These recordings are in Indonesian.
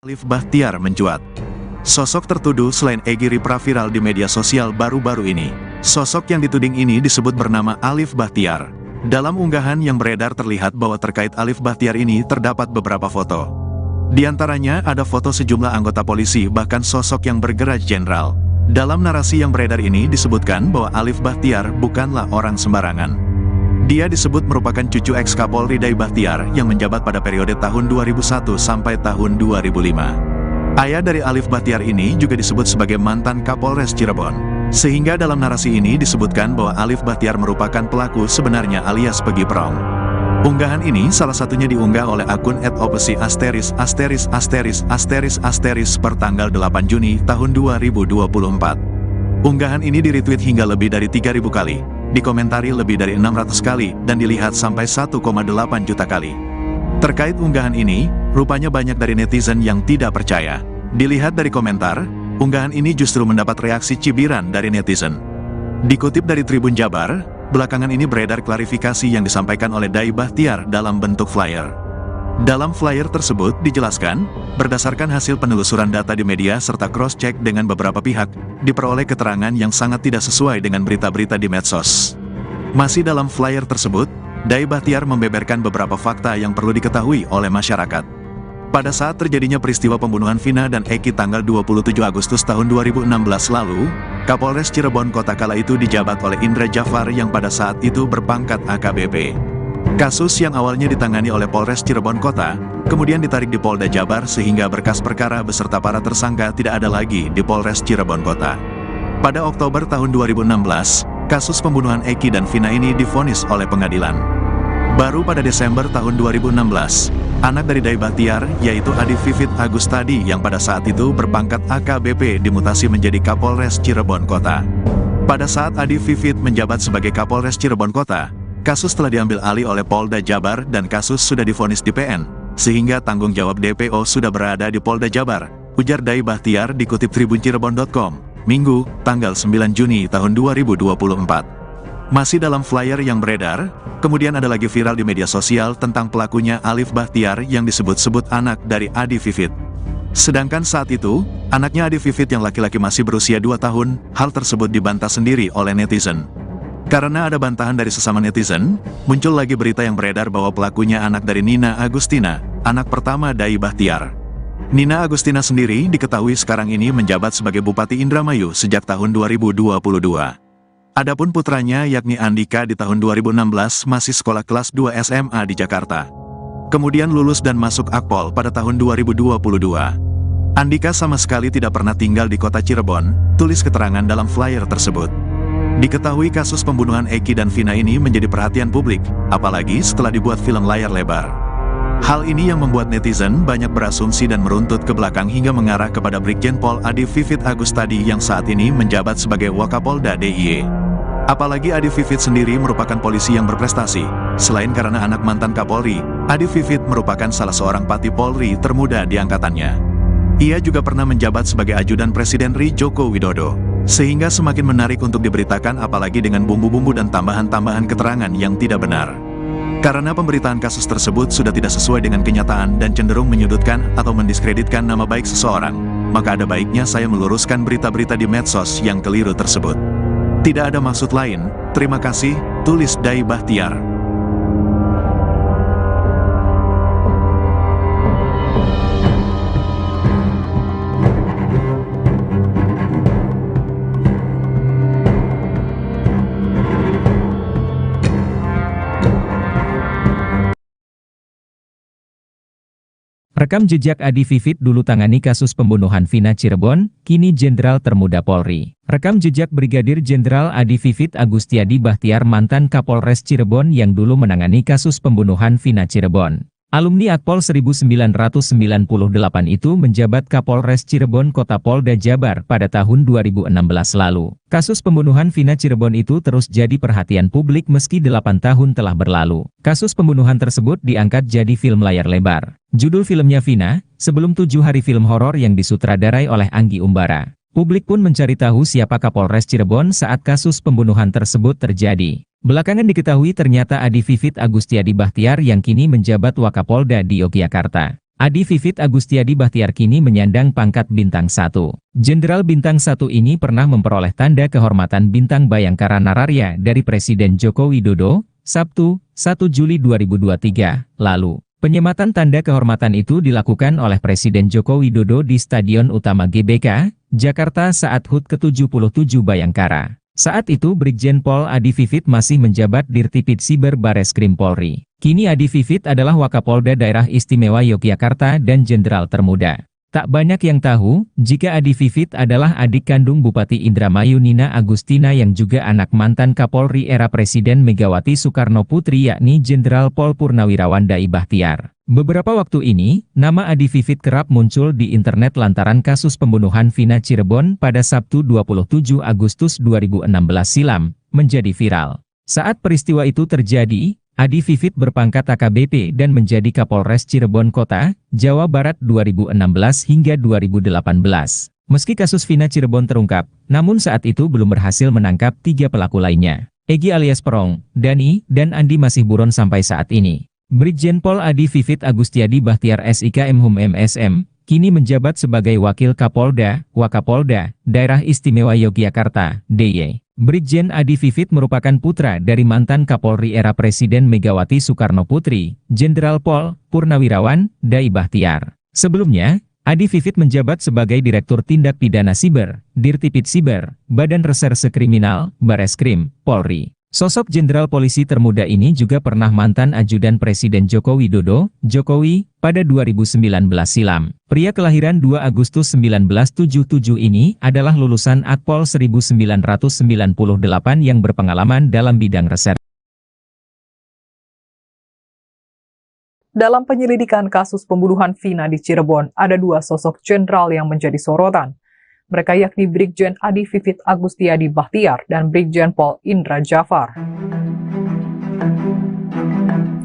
Alif Bahtiar mencuat. Sosok tertuduh selain Egy Ripra viral di media sosial baru-baru ini. Sosok yang dituding ini disebut bernama Alif Bahtiar. Dalam unggahan yang beredar terlihat bahwa terkait Alif Bahtiar ini terdapat beberapa foto. Di antaranya ada foto sejumlah anggota polisi bahkan sosok yang bergerak jenderal. Dalam narasi yang beredar ini disebutkan bahwa Alif Bahtiar bukanlah orang sembarangan. Dia disebut merupakan cucu ex-Kapolri Day Bahtiar yang menjabat pada periode tahun 2001 sampai tahun 2005. Ayah dari Alif Bahtiar ini juga disebut sebagai mantan Kapolres Cirebon. Sehingga dalam narasi ini disebutkan bahwa Alif Bahtiar merupakan pelaku sebenarnya alias Pegiprong. Unggahan ini salah satunya diunggah oleh akun @opesi **** per tanggal 8 Juni tahun 2024. Unggahan ini di-retweet hingga lebih dari 3.000 kali. Dikomentari lebih dari 600 kali, dan dilihat sampai 1,8 juta kali. Terkait unggahan ini, rupanya banyak dari netizen yang tidak percaya. Dilihat dari komentar, unggahan ini justru mendapat reaksi cibiran dari netizen. Dikutip dari Tribun Jabar, belakangan ini beredar klarifikasi yang disampaikan oleh Day Bahtiar dalam bentuk flyer. Dalam flyer tersebut dijelaskan, berdasarkan hasil penelusuran data di media serta cross-check dengan beberapa pihak, diperoleh keterangan yang sangat tidak sesuai dengan berita-berita di medsos. Masih dalam flyer tersebut, Day Bahtiar membeberkan beberapa fakta yang perlu diketahui oleh masyarakat. Pada saat terjadinya peristiwa pembunuhan Vina dan Eki tanggal 27 Agustus tahun 2016 lalu, Kapolres Cirebon Kota kala itu dijabat oleh Indra Jafar yang pada saat itu berpangkat AKBP. Kasus yang awalnya ditangani oleh Polres Cirebon Kota, kemudian ditarik di Polda Jabar sehingga berkas perkara beserta para tersangka tidak ada lagi di Polres Cirebon Kota. Pada Oktober tahun 2016, kasus pembunuhan Eki dan Vina ini divonis oleh pengadilan. Baru pada Desember tahun 2016, anak dari Day Bahtiar, yaitu Adi Vivit Agustadi yang pada saat itu berpangkat AKBP dimutasi menjadi Kapolres Cirebon Kota. Pada saat Adi Vivit menjabat sebagai Kapolres Cirebon Kota, kasus telah diambil alih oleh Polda Jabar dan kasus sudah divonis di PN, sehingga tanggung jawab DPO sudah berada di Polda Jabar, ujar Day Bahtiar dikutip tribuncirebon.com, Minggu, tanggal 9 Juni tahun 2024. Masih dalam flyer yang beredar, kemudian ada lagi viral di media sosial tentang pelakunya Alif Bahtiar yang disebut-sebut anak dari Adi Vivit. Sedangkan saat itu, anaknya Adi Vivit yang laki-laki masih berusia 2 tahun, hal tersebut dibantah sendiri oleh netizen. Karena ada bantahan dari sesama netizen, muncul lagi berita yang beredar bahwa pelakunya anak dari Nina Agustina, anak pertama Day Bahtiar. Nina Agustina sendiri diketahui sekarang ini menjabat sebagai Bupati Indramayu sejak tahun 2022. Adapun putranya yakni Andika di tahun 2016 masih sekolah kelas 2 SMA di Jakarta. Kemudian lulus dan masuk Akpol pada tahun 2022. Andika sama sekali tidak pernah tinggal di kota Cirebon, tulis keterangan dalam flyer tersebut. Diketahui kasus pembunuhan Eki dan Vina ini menjadi perhatian publik, apalagi setelah dibuat film layar lebar. Hal ini yang membuat netizen banyak berasumsi dan meruntut ke belakang hingga mengarah kepada Brigjen Pol Adi Vivit Agustadi yang saat ini menjabat sebagai Wakapolda DIY. Apalagi Adi Vivit sendiri merupakan polisi yang berprestasi. Selain karena anak mantan Kapolri, Adi Vivit merupakan salah seorang Pati Polri termuda di angkatannya. Ia juga pernah menjabat sebagai ajudan Presiden RI Joko Widodo. Sehingga semakin menarik untuk diberitakan apalagi dengan bumbu-bumbu dan tambahan-tambahan keterangan yang tidak benar. Karena pemberitaan kasus tersebut sudah tidak sesuai dengan kenyataan dan cenderung menyudutkan atau mendiskreditkan nama baik seseorang, maka ada baiknya saya meluruskan berita-berita di medsos yang keliru tersebut. Tidak ada maksud lain, terima kasih, tulis Day Bahtiar. Rekam jejak Adi Vivit dulu tangani kasus pembunuhan Vina Cirebon, kini Jenderal Termuda Polri. Rekam jejak Brigadir Jenderal Adi Vivit Agustiadi Bahtiar mantan Kapolres Cirebon yang dulu menangani kasus pembunuhan Vina Cirebon. Alumni Akpol 1998 itu menjabat Kapolres Cirebon Kota Polda Jabar pada tahun 2016 lalu. Kasus pembunuhan Vina Cirebon itu terus jadi perhatian publik meski 8 tahun telah berlalu. Kasus pembunuhan tersebut diangkat jadi film layar lebar. Judul filmnya Vina, sebelum 7 hari film horor yang disutradarai oleh Anggi Umbara. Publik pun mencari tahu siapa Kapolres Cirebon saat kasus pembunuhan tersebut terjadi. Belakangan diketahui ternyata Adi Vivit Agustiadi Bahtiar yang kini menjabat Wakapolda di Yogyakarta. Adi Vivit Agustiadi Bahtiar kini menyandang pangkat Bintang 1. Jenderal Bintang 1 ini pernah memperoleh tanda kehormatan Bintang Bayangkara Nararya dari Presiden Joko Widodo, Sabtu, 1 Juli 2023, lalu. Penyematan tanda kehormatan itu dilakukan oleh Presiden Joko Widodo di Stadion Utama GBK, Jakarta saat HUT ke-77 Bayangkara. Saat itu Brigjen Pol Adi Vivit masih menjabat Dirtipid Siber Bareskrim Polri. Kini Adi Vivit adalah Wakapolda Daerah Istimewa Yogyakarta dan Jenderal termuda. Tak banyak yang tahu, jika Adi Vivit adalah adik kandung Bupati Indramayu Nina Agustina yang juga anak mantan Kapolri era Presiden Megawati Soekarno Putri yakni Jenderal Pol Purnawirawan Dai Bahtiar. Beberapa waktu ini, nama Adi Vivit kerap muncul di internet lantaran kasus pembunuhan Vina Cirebon pada Sabtu 27 Agustus 2016 silam, menjadi viral. Saat peristiwa itu terjadi, Adi Vivit berpangkat AKBP dan menjadi Kapolres Cirebon Kota, Jawa Barat 2016 hingga 2018. Meski kasus Vina Cirebon terungkap, namun saat itu belum berhasil menangkap 3 pelaku lainnya. Egy alias Perong, Dani, dan Andi masih buron sampai saat ini. Brigjen Pol Adi Vivit Agustiadi Bahtiar SIK Mhum MSM, kini menjabat sebagai Wakil Kapolda, Wakapolda, Daerah Istimewa Yogyakarta, DIY. Brigjen Adi Vivit merupakan putra dari mantan Kapolri era Presiden Megawati Soekarno Putri, Jenderal Pol Purnawirawan Dai Bahtiar. Sebelumnya, Adi Vivit menjabat sebagai Direktur Tindak Pidana Siber, Dirtipid Siber, Badan Reserse Kriminal, Bareskrim, Polri. Sosok Jenderal Polisi termuda ini juga pernah mantan ajudan Presiden Joko Widodo, Jokowi, pada 2019 silam. Pria kelahiran 2 Agustus 1977 ini adalah lulusan Akpol 1998 yang berpengalaman dalam bidang reserse. Dalam penyelidikan kasus pembunuhan Vina di Cirebon, ada 2 sosok jenderal yang menjadi sorotan. Mereka yakni Brigjen Adi Vivit Agustiadi Bahtiar dan Brigjen Pol Indra Jafar.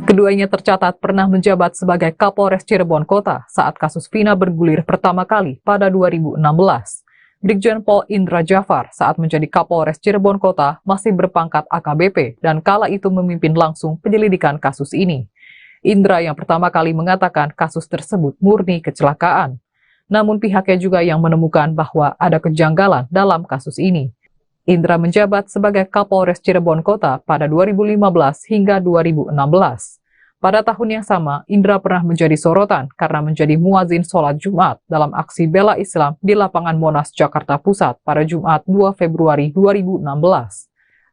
Keduanya tercatat pernah menjabat sebagai Kapolres Cirebon Kota saat kasus Vina bergulir pertama kali pada 2016. Brigjen Pol Indra Jafar saat menjadi Kapolres Cirebon Kota masih berpangkat AKBP dan kala itu memimpin langsung penyelidikan kasus ini. Indra yang pertama kali mengatakan kasus tersebut murni kecelakaan. Namun pihaknya juga yang menemukan bahwa ada kejanggalan dalam kasus ini. Indra menjabat sebagai Kapolres Cirebon Kota pada 2015 hingga 2016. Pada tahun yang sama, Indra pernah menjadi sorotan karena menjadi muazin sholat Jumat dalam aksi bela Islam di lapangan Monas, Jakarta Pusat pada Jumat 2 Februari 2016.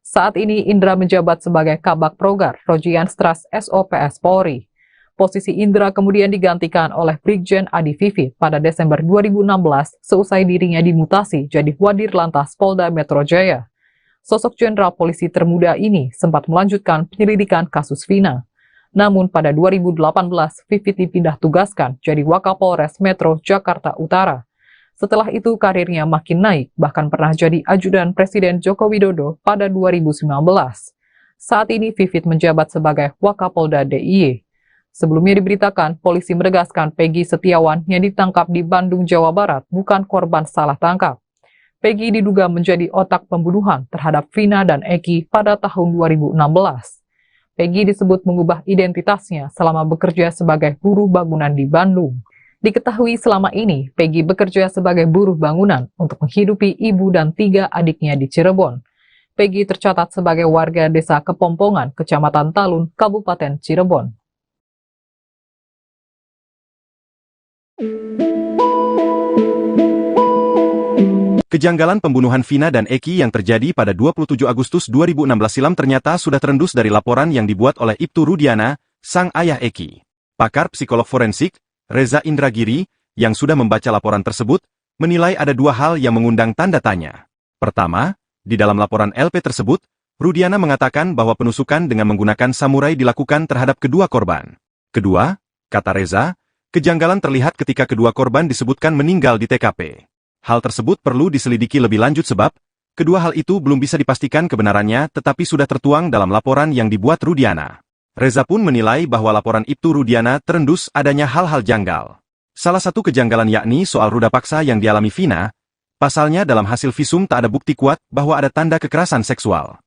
Saat ini Indra menjabat sebagai Kabak Progar Rojian Stras SOPS Polri. Posisi Indra kemudian digantikan oleh Brigjen Adi Vivit pada Desember 2016 seusai dirinya dimutasi jadi Wadir Lantas Polda Metro Jaya. Sosok jenderal polisi termuda ini sempat melanjutkan penyelidikan kasus Vina. Namun pada 2018, Vivit dipindah tugaskan jadi Wakapolres Metro Jakarta Utara. Setelah itu karirnya makin naik, bahkan pernah jadi ajudan Presiden Joko Widodo pada 2019. Saat ini Vivit menjabat sebagai Wakapolda DIY. Sebelumnya diberitakan, polisi menegaskan Peggy Setiawan yang ditangkap di Bandung, Jawa Barat bukan korban salah tangkap. Peggy diduga menjadi otak pembunuhan terhadap Vina dan Eki pada tahun 2016. Peggy disebut mengubah identitasnya selama bekerja sebagai buruh bangunan di Bandung. Diketahui selama ini, Peggy bekerja sebagai buruh bangunan untuk menghidupi ibu dan 3 adiknya di Cirebon. Peggy tercatat sebagai warga desa Kepompongan, Kecamatan Talun, Kabupaten Cirebon. Kejanggalan pembunuhan Vina dan Eki yang terjadi pada 27 Agustus 2016 silam ternyata sudah terendus dari laporan yang dibuat oleh Ibtu Rudiana, sang ayah Eki. Pakar psikolog forensik, Reza Indragiri, yang sudah membaca laporan tersebut, menilai ada 2 hal yang mengundang tanda tanya. Pertama, di dalam laporan LP tersebut, Rudiana mengatakan bahwa penusukan dengan menggunakan samurai dilakukan terhadap kedua korban. Kedua, kata Reza, kejanggalan terlihat ketika kedua korban disebutkan meninggal di TKP. Hal tersebut perlu diselidiki lebih lanjut sebab, kedua hal itu belum bisa dipastikan kebenarannya tetapi sudah tertuang dalam laporan yang dibuat Rudiana. Reza pun menilai bahwa laporan Ibtu Rudiana terendus adanya hal-hal janggal. Salah satu kejanggalan yakni soal ruda paksa yang dialami Vina, pasalnya dalam hasil visum tak ada bukti kuat bahwa ada tanda kekerasan seksual.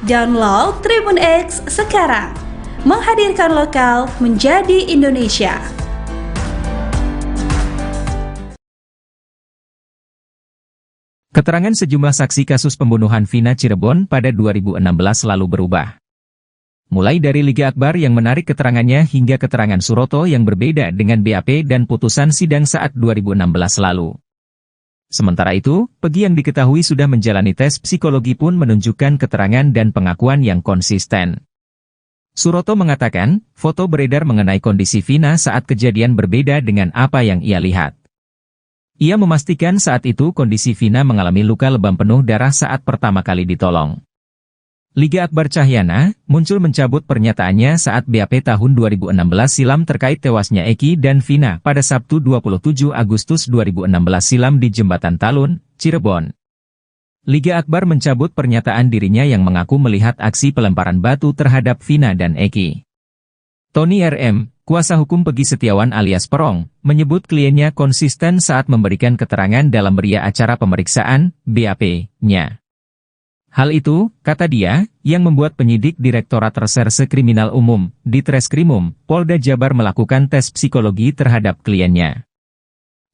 Download Tribun X sekarang. Menghadirkan lokal menjadi Indonesia. Keterangan sejumlah saksi kasus pembunuhan Vina Cirebon pada 2016 lalu berubah. Mulai dari Liga Akbar yang menarik keterangannya hingga keterangan Suroto yang berbeda dengan BAP dan putusan sidang saat 2016 lalu. Sementara itu, Pegi yang diketahui sudah menjalani tes psikologi pun menunjukkan keterangan dan pengakuan yang konsisten. Suroto mengatakan, foto beredar mengenai kondisi Vina saat kejadian berbeda dengan apa yang ia lihat. Ia memastikan saat itu kondisi Vina mengalami luka lebam penuh darah saat pertama kali ditolong. Liga Akbar Cahyana muncul mencabut pernyataannya saat BAP tahun 2016 silam terkait tewasnya Eki dan Vina pada Sabtu 27 Agustus 2016 silam di Jembatan Talun, Cirebon. Liga Akbar mencabut pernyataan dirinya yang mengaku melihat aksi pelemparan batu terhadap Vina dan Eki. Tony RM, kuasa hukum Pegi Setiawan alias Perong, menyebut kliennya konsisten saat memberikan keterangan dalam meriah acara pemeriksaan BAP-nya. Hal itu, kata dia, yang membuat penyidik Direktorat Reserse Kriminal Umum, Ditreskrimum, Polda Jabar melakukan tes psikologi terhadap kliennya.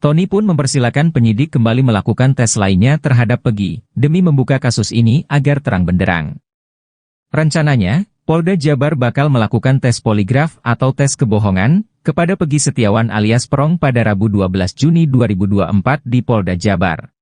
Tony pun mempersilakan penyidik kembali melakukan tes lainnya terhadap Pegi, demi membuka kasus ini agar terang benderang. Rencananya, Polda Jabar bakal melakukan tes poligraf atau tes kebohongan kepada Pegi Setiawan alias Perong pada Rabu 12 Juni 2024 di Polda Jabar.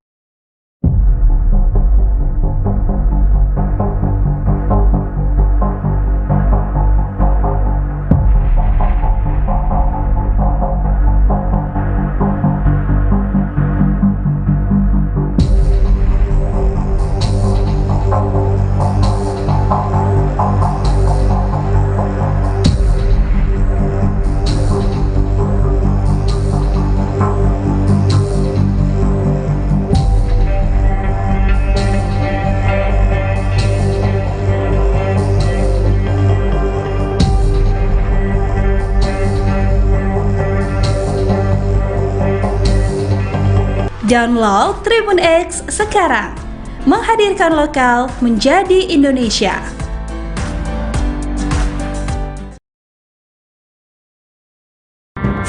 Download Tribun X sekarang. Menghadirkan lokal menjadi Indonesia.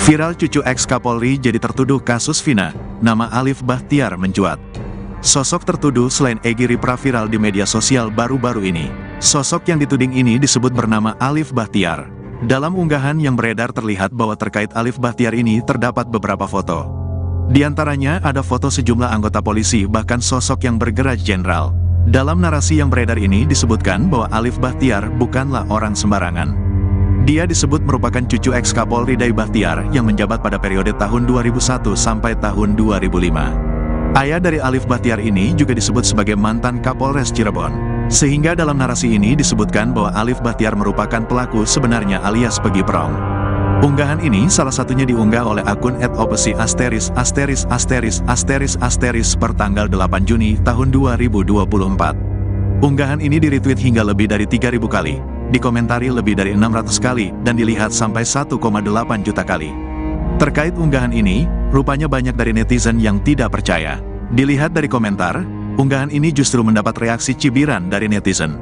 Viral cucu ex-Kapolri jadi tertuduh kasus Vina, nama Alif Bahtiar mencuat. Sosok tertuduh selain Egy Ripra viral di media sosial baru-baru ini. Sosok yang dituding ini disebut bernama Alif Bahtiar. Dalam unggahan yang beredar terlihat bahwa terkait Alif Bahtiar ini terdapat beberapa foto. Di antaranya ada foto sejumlah anggota polisi bahkan sosok yang bergerak jenderal. Dalam narasi yang beredar ini disebutkan bahwa Alif Bahtiar bukanlah orang sembarangan. Dia disebut merupakan cucu ex-Kapolri Dai Bahtiar yang menjabat pada periode tahun 2001 sampai tahun 2005. Ayah dari Alif Bahtiar ini juga disebut sebagai mantan Kapolres Cirebon. Sehingga dalam narasi ini disebutkan bahwa Alif Bahtiar merupakan pelaku sebenarnya alias Pegi Perong. Unggahan ini salah satunya diunggah oleh akun @opesi **** per tanggal 8 Juni tahun 2024. Unggahan ini di-retweet hingga lebih dari 3.000 kali, dikomentari lebih dari 600 kali, dan dilihat sampai 1,8 juta kali. Terkait unggahan ini, rupanya banyak dari netizen yang tidak percaya. Dilihat dari komentar, unggahan ini justru mendapat reaksi cibiran dari netizen.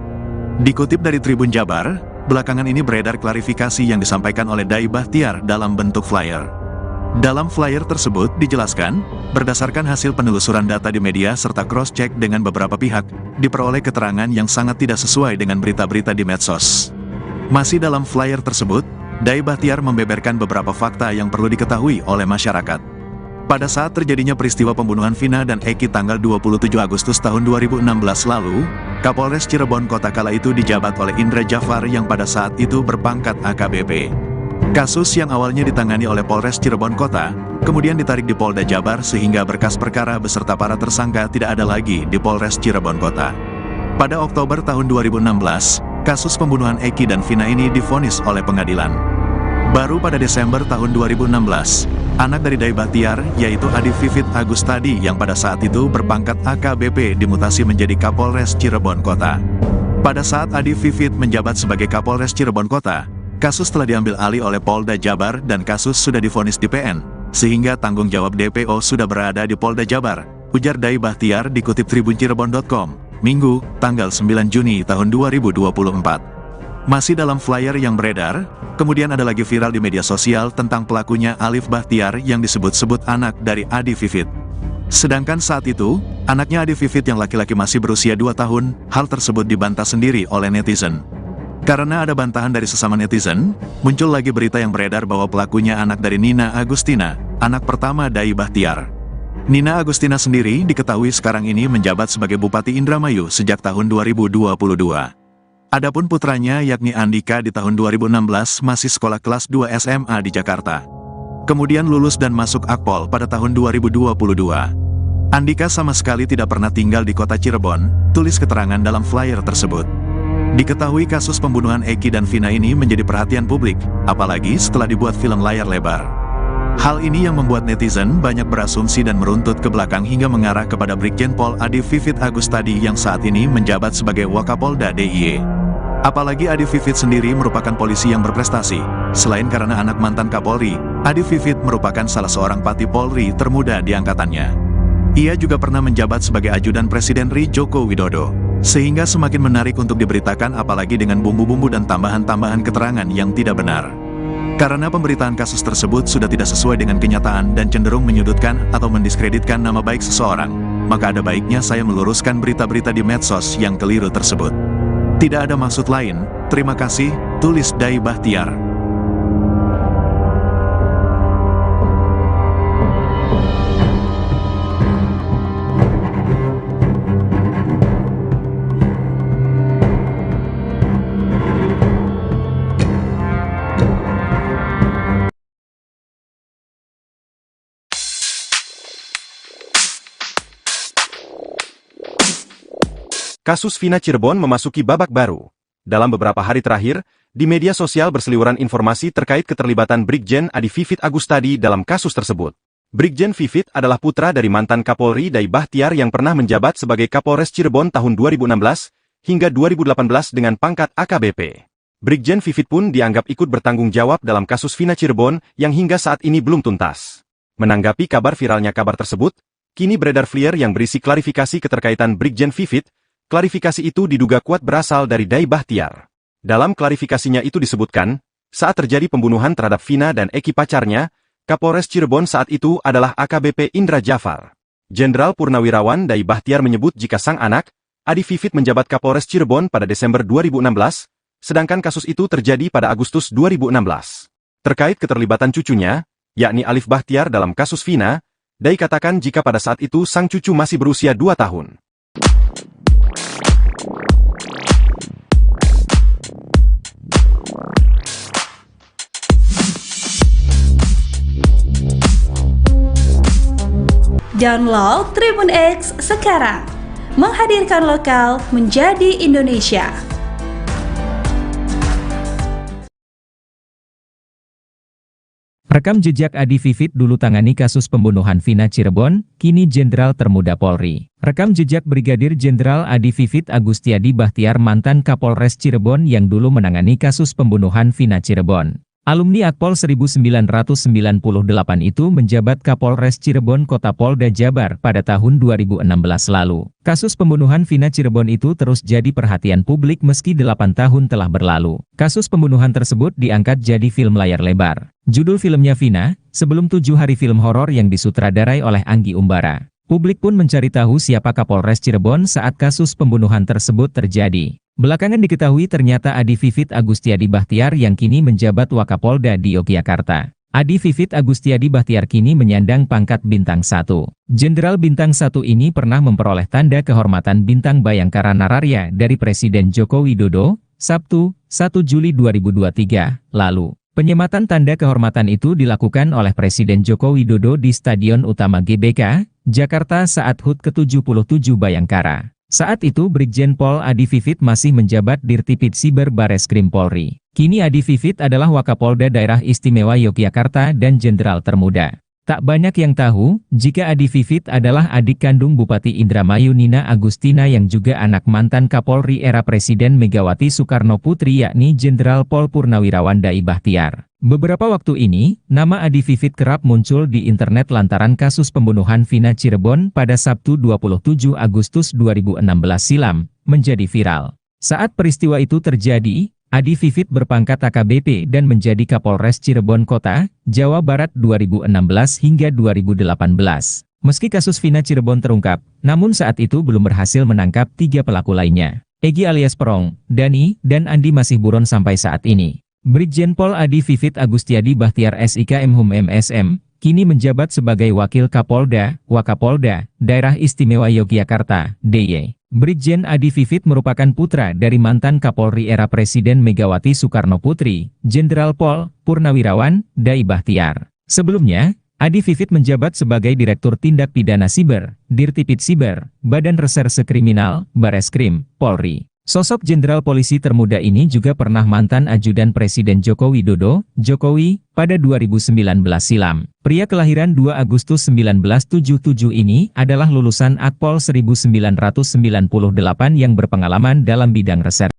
Dikutip dari Tribun Jabar, belakangan ini beredar klarifikasi yang disampaikan oleh Dai Bahtiar dalam bentuk flyer. Dalam flyer tersebut dijelaskan, berdasarkan hasil penelusuran data di media serta cross-check dengan beberapa pihak, diperoleh keterangan yang sangat tidak sesuai dengan berita-berita di medsos. Masih dalam flyer tersebut, Dai Bahtiar membeberkan beberapa fakta yang perlu diketahui oleh masyarakat. Pada saat terjadinya peristiwa pembunuhan Vina dan Eki tanggal 27 Agustus tahun 2016 lalu, Kapolres Cirebon Kota kala itu dijabat oleh Indra Jafar yang pada saat itu berpangkat AKBP. Kasus yang awalnya ditangani oleh Polres Cirebon Kota, kemudian ditarik di Polda Jabar sehingga berkas perkara beserta para tersangka tidak ada lagi di Polres Cirebon Kota. Pada Oktober tahun 2016, kasus pembunuhan Eki dan Vina ini divonis oleh pengadilan. Baru pada Desember tahun 2016, anak dari Dai Bahtiar, yaitu Adi Vivit Agustadi yang pada saat itu berpangkat AKBP dimutasi menjadi Kapolres Cirebon Kota. Pada saat Adi Vivit menjabat sebagai Kapolres Cirebon Kota, kasus telah diambil alih oleh Polda Jabar dan kasus sudah divonis di PN, sehingga tanggung jawab DPO sudah berada di Polda Jabar, ujar Dai Bahtiar dikutip tribuncirebon.com. Minggu, tanggal 9 Juni tahun 2024. Masih dalam flyer yang beredar, kemudian ada lagi viral di media sosial tentang pelakunya Alif Bahtiar yang disebut-sebut anak dari Adi Vivit. Sedangkan saat itu, anaknya Adi Vivit yang laki-laki masih berusia 2 tahun, hal tersebut dibantah sendiri oleh netizen. Karena ada bantahan dari sesama netizen, muncul lagi berita yang beredar bahwa pelakunya anak dari Nina Agustina, anak pertama Dai Bahtiar. Nina Agustina sendiri diketahui sekarang ini menjabat sebagai Bupati Indramayu sejak tahun 2022. Adapun putranya yakni Andika di tahun 2016 masih sekolah kelas 2 SMA di Jakarta. Kemudian lulus dan masuk Akpol pada tahun 2022. Andika sama sekali tidak pernah tinggal di kota Cirebon, tulis keterangan dalam flyer tersebut. Diketahui kasus pembunuhan Eki dan Vina ini menjadi perhatian publik, apalagi setelah dibuat film layar lebar. Hal ini yang membuat netizen banyak berasumsi dan meruntut ke belakang hingga mengarah kepada Brigjen Pol Adi Vivit Agustadi yang saat ini menjabat sebagai Wakapolda DIY. Apalagi Adi Vivit sendiri merupakan polisi yang berprestasi. Selain karena anak mantan Kapolri, Adi Vivit merupakan salah seorang Pati Polri termuda di angkatannya. Ia juga pernah menjabat sebagai ajudan Presiden RI Joko Widodo. Sehingga semakin menarik untuk diberitakan apalagi dengan bumbu-bumbu dan tambahan-tambahan keterangan yang tidak benar. Karena pemberitaan kasus tersebut sudah tidak sesuai dengan kenyataan dan cenderung menyudutkan atau mendiskreditkan nama baik seseorang, maka ada baiknya saya meluruskan berita-berita di medsos yang keliru tersebut. Tidak ada maksud lain, terima kasih, tulis Dai Bahtiar. Kasus Vina Cirebon memasuki babak baru. Dalam beberapa hari terakhir, di media sosial berseliweran informasi terkait keterlibatan Brigjen Adi Vivit Agustadi dalam kasus tersebut. Brigjen Vivit adalah putra dari mantan Kapolri Dai Bahtiar yang pernah menjabat sebagai Kapolres Cirebon tahun 2016 hingga 2018 dengan pangkat AKBP. Brigjen Vivit pun dianggap ikut bertanggung jawab dalam kasus Vina Cirebon yang hingga saat ini belum tuntas. Menanggapi kabar viralnya kabar tersebut, kini beredar flyer yang berisi klarifikasi keterkaitan Brigjen Vivit. Klarifikasi itu diduga kuat berasal dari Dai Bahtiar. Dalam klarifikasinya itu disebutkan, saat terjadi pembunuhan terhadap Vina dan Eki pacarnya, Kapolres Cirebon saat itu adalah AKBP Indra Jafar. Jenderal Purnawirawan Dai Bahtiar menyebut jika sang anak, Adi Vivit menjabat Kapolres Cirebon pada Desember 2016, sedangkan kasus itu terjadi pada Agustus 2016. Terkait keterlibatan cucunya, yakni Alif Bahtiar dalam kasus Vina, Dai katakan jika pada saat itu sang cucu masih berusia 2 tahun. Download Tribun X sekarang, menghadirkan lokal menjadi Indonesia. Rekam jejak Adi Vivit dulu tangani kasus pembunuhan Vina Cirebon, kini Jenderal Termuda Polri. Rekam jejak Brigadir Jenderal Adi Vivit Agustiadi Bahtiar mantan Kapolres Cirebon yang dulu menangani kasus pembunuhan Vina Cirebon. Alumni Akpol 1998 itu menjabat Kapolres Cirebon Kota Polda Jabar pada tahun 2016 lalu. Kasus pembunuhan Vina Cirebon itu terus jadi perhatian publik meski 8 tahun telah berlalu. Kasus pembunuhan tersebut diangkat jadi film layar lebar. Judul filmnya Vina, sebelum 7 hari film horor yang disutradarai oleh Anggi Umbara. Publik pun mencari tahu siapa Kapolres Cirebon saat kasus pembunuhan tersebut terjadi. Belakangan diketahui ternyata Adi Vivit Agustiadi Bahtiar yang kini menjabat Wakapolda di Yogyakarta. Adi Vivit Agustiadi Bahtiar kini menyandang pangkat Bintang 1. Jenderal Bintang 1 ini pernah memperoleh tanda kehormatan Bintang Bayangkara Nararya dari Presiden Joko Widodo, Sabtu, 1 Juli 2023, lalu. Penyematan tanda kehormatan itu dilakukan oleh Presiden Joko Widodo di Stadion Utama GBK, Jakarta saat HUT ke-77 Bayangkara. Saat itu Brigjen Pol Adi Vivit masih menjabat Dirtipid Siber Bareskrim Polri. Kini Adi Vivit adalah Wakapolda Daerah Istimewa Yogyakarta dan Jenderal Termuda. Tak banyak yang tahu, jika Adi Vivit adalah adik kandung Bupati Indramayu Nina Agustina yang juga anak mantan Kapolri era Presiden Megawati Soekarno Putri yakni Jenderal Pol Purnawirawan Dai Bahtiar. Beberapa waktu ini, nama Adi Vivit kerap muncul di internet lantaran kasus pembunuhan Vina Cirebon pada Sabtu 27 Agustus 2016 silam, menjadi viral. Saat peristiwa itu terjadi, Adi Vivit berpangkat AKBP dan menjadi Kapolres Cirebon Kota, Jawa Barat 2016 hingga 2018. Meski kasus Vina Cirebon terungkap, namun saat itu belum berhasil menangkap 3 pelaku lainnya. Egy alias Perong, Dani, dan Andi masih buron sampai saat ini. Brigjen Pol Adi Vivit Agustiadi Bahtiar SIK Mhum MSM, kini menjabat sebagai Wakil Kapolda, Wakapolda, Daerah Istimewa Yogyakarta, DIY. Brigjen Adi Vivit merupakan putra dari mantan Kapolri era Presiden Megawati Soekarno Putri, Jenderal Pol Purnawirawan Dai Bahtiar. Sebelumnya, Adi Vivit menjabat sebagai Direktur Tindak Pidana Siber, Dirtipid Siber, Badan Reserse Kriminal, Bareskrim, Polri. Sosok Jenderal Polisi termuda ini juga pernah mantan ajudan Presiden Joko Widodo, Jokowi, pada 2019 silam. Pria kelahiran 2 Agustus 1977 ini adalah lulusan Akpol 1998 yang berpengalaman dalam bidang reserse.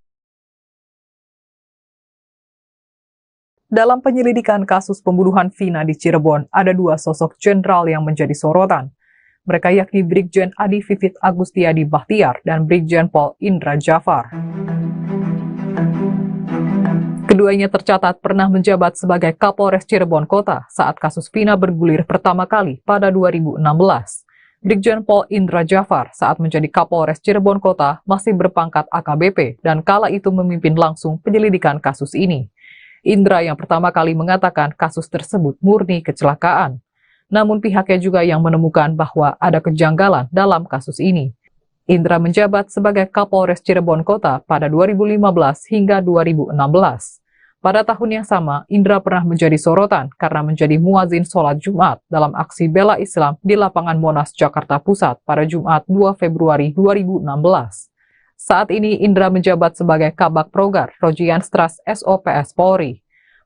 Dalam penyelidikan kasus pembunuhan Vina di Cirebon, ada 2 sosok jenderal yang menjadi sorotan. Mereka yakni Brigjen Adi Vivit Agustiadi Bahtiar dan Brigjen Pol Indra Jafar. Keduanya tercatat pernah menjabat sebagai Kapolres Cirebon Kota saat kasus Vina bergulir pertama kali pada 2016. Brigjen Pol Indra Jafar saat menjadi Kapolres Cirebon Kota masih berpangkat AKBP dan kala itu memimpin langsung penyelidikan kasus ini. Indra yang pertama kali mengatakan kasus tersebut murni kecelakaan. Namun pihaknya juga yang menemukan bahwa ada kejanggalan dalam kasus ini. Indra menjabat sebagai Kapolres Cirebon Kota pada 2015 hingga 2016. Pada tahun yang sama, Indra pernah menjadi sorotan karena menjadi muazin sholat Jumat dalam aksi bela Islam di lapangan Monas, Jakarta Pusat pada Jumat 2 Februari 2016. Saat ini Indra menjabat sebagai Kabak Progar Rojianstras SOPS Polri.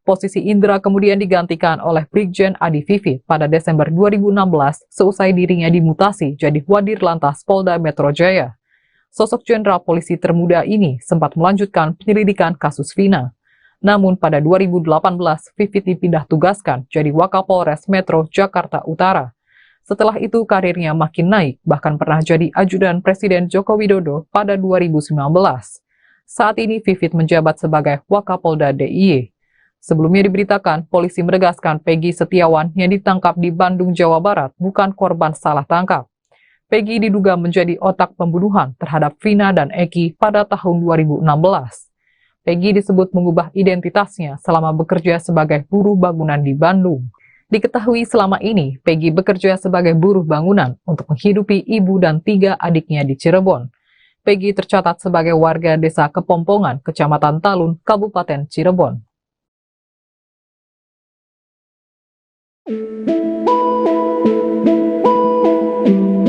Posisi Indra kemudian digantikan oleh Brigjen Adi Vivit pada Desember 2016 seusai dirinya dimutasi jadi Wadir Lantas Polda Metro Jaya. Sosok jenderal polisi termuda ini sempat melanjutkan penyelidikan kasus Vina. Namun pada 2018, Vivit dipindah tugaskan jadi Wakapolres Metro Jakarta Utara. Setelah itu karirnya makin naik, bahkan pernah jadi ajudan Presiden Joko Widodo pada 2019. Saat ini Vivit menjabat sebagai Wakapolda DIY. Sebelumnya diberitakan, polisi menegaskan Peggy Setiawan yang ditangkap di Bandung, Jawa Barat bukan korban salah tangkap. Peggy diduga menjadi otak pembunuhan terhadap Vina dan Eki pada tahun 2016. Peggy disebut mengubah identitasnya selama bekerja sebagai buruh bangunan di Bandung. Diketahui selama ini, Peggy bekerja sebagai buruh bangunan untuk menghidupi ibu dan 3 adiknya di Cirebon. Peggy tercatat sebagai warga desa Kepompongan, Kecamatan Talun, Kabupaten Cirebon.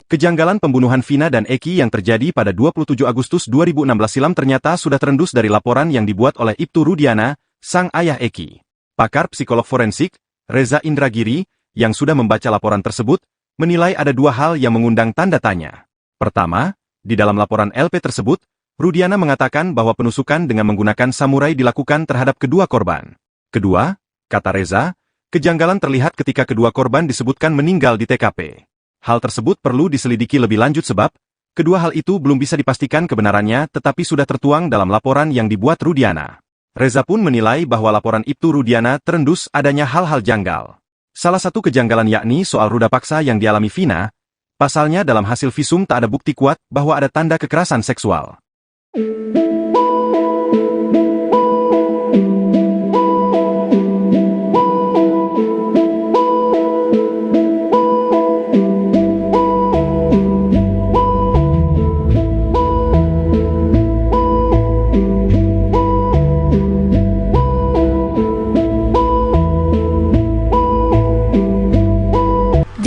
Kejanggalan pembunuhan Vina dan Eki yang terjadi pada 27 Agustus 2016 silam ternyata sudah terendus dari laporan yang dibuat oleh Ibtu Rudiana, sang ayah Eki. Pakar psikolog forensik, Reza Indragiri, yang sudah membaca laporan tersebut, menilai ada 2 hal yang mengundang tanda tanya. Pertama, di dalam laporan LP tersebut, Rudiana mengatakan bahwa penusukan dengan menggunakan samurai dilakukan terhadap kedua korban. Kedua, kata Reza, kejanggalan terlihat ketika kedua korban disebutkan meninggal di TKP. Hal tersebut perlu diselidiki lebih lanjut sebab, kedua hal itu belum bisa dipastikan kebenarannya tetapi sudah tertuang dalam laporan yang dibuat Rudiana. Reza pun menilai bahwa laporan Ibtu Rudiana terendus adanya hal-hal janggal. Salah satu kejanggalan yakni soal ruda paksa yang dialami Vina, pasalnya dalam hasil visum tak ada bukti kuat bahwa ada tanda kekerasan seksual.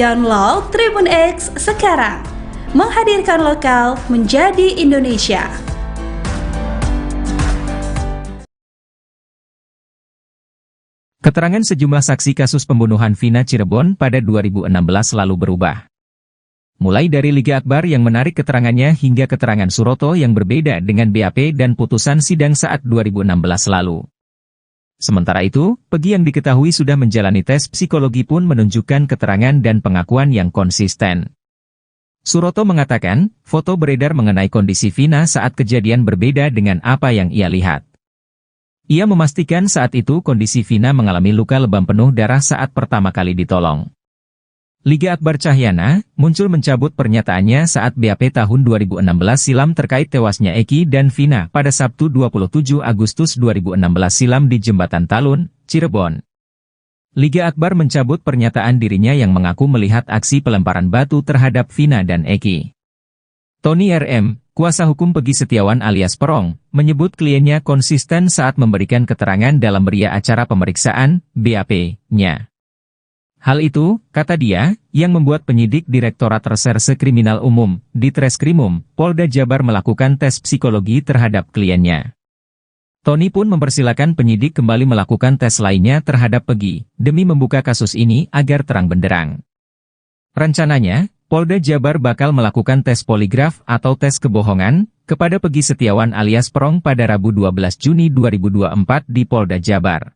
Download Tribun X sekarang, menghadirkan lokal menjadi Indonesia. Keterangan sejumlah saksi kasus pembunuhan Vina Cirebon pada 2016 lalu berubah. Mulai dari Liga Akbar yang menarik keterangannya hingga keterangan Suroto yang berbeda dengan BAP dan putusan sidang saat 2016 lalu. Sementara itu, Pegi yang diketahui sudah menjalani tes psikologi pun menunjukkan keterangan dan pengakuan yang konsisten. Suroto mengatakan, foto beredar mengenai kondisi Vina saat kejadian berbeda dengan apa yang ia lihat. Ia memastikan saat itu kondisi Vina mengalami luka lebam penuh darah saat pertama kali ditolong. Liga Akbar Cahyana muncul mencabut pernyataannya saat BAP tahun 2016 silam terkait tewasnya Eki dan Vina pada Sabtu 27 Agustus 2016 silam di Jembatan Talun, Cirebon. Liga Akbar mencabut pernyataan dirinya yang mengaku melihat aksi pelemparan batu terhadap Vina dan Eki. Tony RM, kuasa hukum Pegi Setiawan alias Perong, menyebut kliennya konsisten saat memberikan keterangan dalam meriah acara pemeriksaan BAP-nya. Hal itu, kata dia, yang membuat penyidik Direktorat Reserse Kriminal Umum, Ditreskrimum, Polda Jabar melakukan tes psikologi terhadap kliennya. Tony pun mempersilakan penyidik kembali melakukan tes lainnya terhadap Pegi, demi membuka kasus ini agar terang benderang. Rencananya, Polda Jabar bakal melakukan tes poligraf atau tes kebohongan kepada Pegi Setiawan alias Perong pada Rabu 12 Juni 2024 di Polda Jabar.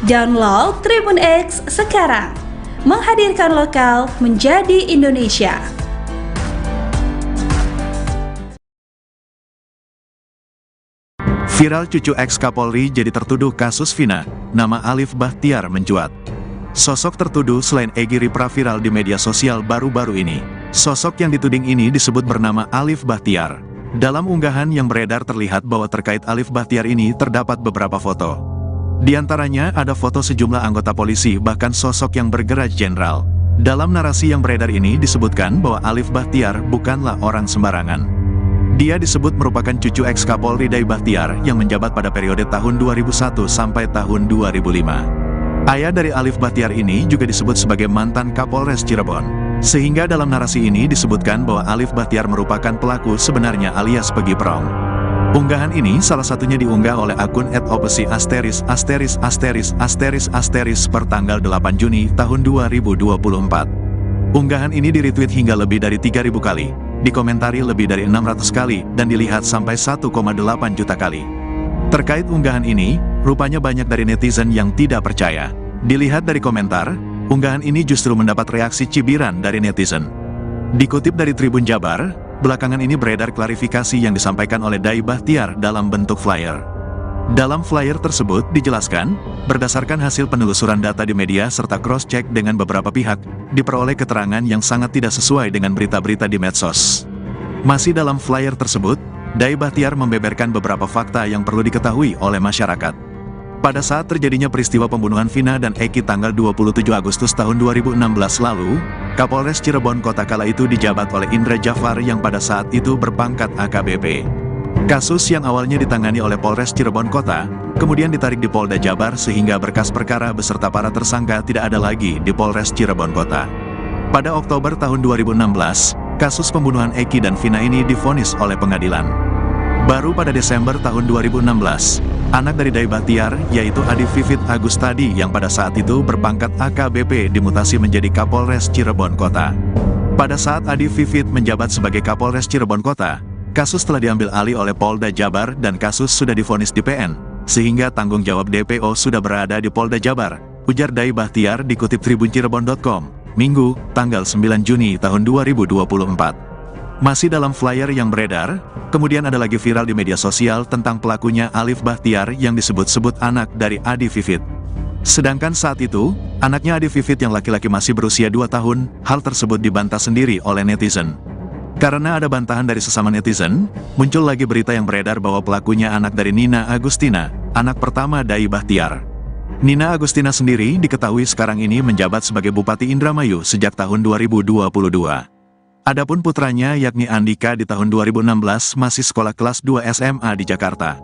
Download Tribun X sekarang, menghadirkan lokal menjadi Indonesia. Viral cucu ex-Kapolri jadi tertuduh kasus Vina, nama Alif Bahtiar mencuat. Sosok tertuduh selain Egy Ripra viral di media sosial baru-baru ini. Sosok yang dituding ini disebut bernama Alif Bahtiar. Dalam unggahan yang beredar terlihat bahwa terkait Alif Bahtiar ini terdapat beberapa foto. Di antaranya ada foto sejumlah anggota polisi bahkan sosok yang bergerak jenderal. Dalam narasi yang beredar ini disebutkan bahwa Alif Bahtiar bukanlah orang sembarangan. Dia disebut merupakan cucu ex-Kapolri Dai Bahtiar yang menjabat pada periode tahun 2001 sampai tahun 2005. Ayah dari Alif Bahtiar ini juga disebut sebagai mantan Kapolres Cirebon. Sehingga dalam narasi ini disebutkan bahwa Alif Bahtiar merupakan pelaku sebenarnya alias Pegi Perong. Unggahan ini salah satunya diunggah oleh akun @opesi ***** per tanggal 8 Juni tahun 2024. Unggahan ini di-retweet hingga lebih dari 3.000 kali, dikomentari lebih dari 600 kali, dan dilihat sampai 1,8 juta kali. Terkait unggahan ini, rupanya banyak dari netizen yang tidak percaya. Dilihat dari komentar, unggahan ini justru mendapat reaksi cibiran dari netizen. Dikutip dari Tribun Jabar, belakangan ini beredar klarifikasi yang disampaikan oleh Dai Bahtiar dalam bentuk flyer. Dalam flyer tersebut dijelaskan, berdasarkan hasil penelusuran data di media serta cross-check dengan beberapa pihak, diperoleh keterangan yang sangat tidak sesuai dengan berita-berita di medsos. Masih dalam flyer tersebut, Dai Bahtiar membeberkan beberapa fakta yang perlu diketahui oleh masyarakat. Pada saat terjadinya peristiwa pembunuhan Vina dan Eki tanggal 27 Agustus tahun 2016 lalu, Kapolres Cirebon Kota kala itu dijabat oleh Indra Jafar yang pada saat itu berpangkat AKBP. Kasus yang awalnya ditangani oleh Polres Cirebon Kota, kemudian ditarik di Polda Jabar sehingga berkas perkara beserta para tersangka tidak ada lagi di Polres Cirebon Kota. Pada Oktober tahun 2016, kasus pembunuhan Eki dan Vina ini divonis oleh pengadilan. Baru pada Desember tahun 2016, anak dari Dai Bahtiar, yaitu Adi Vivit Agustadi yang pada saat itu berpangkat AKBP dimutasi menjadi Kapolres Cirebon Kota. Pada saat Adi Vivit menjabat sebagai Kapolres Cirebon Kota, kasus telah diambil alih oleh Polda Jabar dan kasus sudah divonis di PN, sehingga tanggung jawab DPO sudah berada di Polda Jabar, ujar Dai Bahtiar dikutip tribuncirebon.com, Minggu, tanggal 9 Juni tahun 2024. Masih dalam flyer yang beredar, kemudian ada lagi viral di media sosial tentang pelakunya Alif Bahtiar yang disebut-sebut anak dari Adi Vivit. Sedangkan saat itu, anaknya Adi Vivit yang laki-laki masih berusia 2 tahun, hal tersebut dibantah sendiri oleh netizen. Karena ada bantahan dari sesama netizen, muncul lagi berita yang beredar bahwa pelakunya anak dari Nina Agustina, anak pertama Dai Bahtiar. Nina Agustina sendiri diketahui sekarang ini menjabat sebagai Bupati Indramayu sejak tahun 2022. Adapun putranya yakni Andika di tahun 2016 masih sekolah kelas 2 SMA di Jakarta.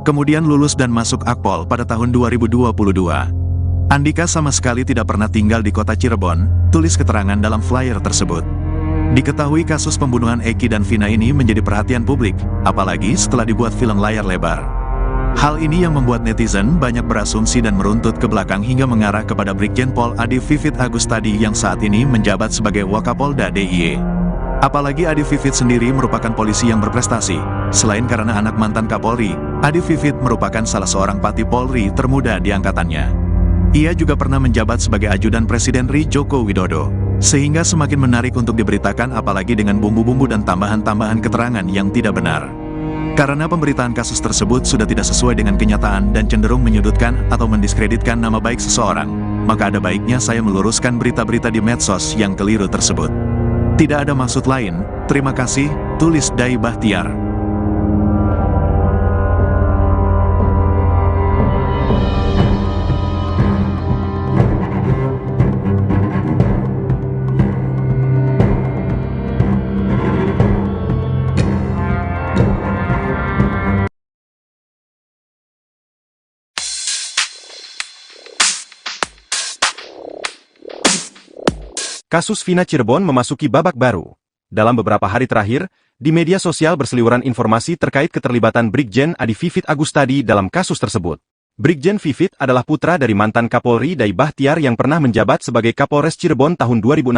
Kemudian lulus dan masuk Akpol pada tahun 2022. Andika sama sekali tidak pernah tinggal di kota Cirebon, tulis keterangan dalam flyer tersebut. Diketahui kasus pembunuhan Eki dan Vina ini menjadi perhatian publik, apalagi setelah dibuat film layar lebar. Hal ini yang membuat netizen banyak berasumsi dan meruntut ke belakang hingga mengarah kepada Brigjen Pol Adi Vivit Agustadi yang saat ini menjabat sebagai Wakapolda DIY. Apalagi Adi Vivit sendiri merupakan polisi yang berprestasi. Selain karena anak mantan Kapolri, Adi Vivit merupakan salah seorang Pati Polri termuda di angkatannya. Ia juga pernah menjabat sebagai ajudan Presiden RI Joko Widodo. Sehingga semakin menarik untuk diberitakan apalagi dengan bumbu-bumbu dan tambahan-tambahan keterangan yang tidak benar. Karena pemberitaan kasus tersebut sudah tidak sesuai dengan kenyataan dan cenderung menyudutkan atau mendiskreditkan nama baik seseorang, maka ada baiknya saya meluruskan berita-berita di medsos yang keliru tersebut. Tidak ada maksud lain, terima kasih, tulis Dai Bahtiar. Kasus Vina Cirebon memasuki babak baru. Dalam beberapa hari terakhir, di media sosial berseliweran informasi terkait keterlibatan Brigjen Adi Vivit Agustadi dalam kasus tersebut. Brigjen Vivit adalah putra dari mantan Kapolri Dai Bahtiar yang pernah menjabat sebagai Kapolres Cirebon tahun 2016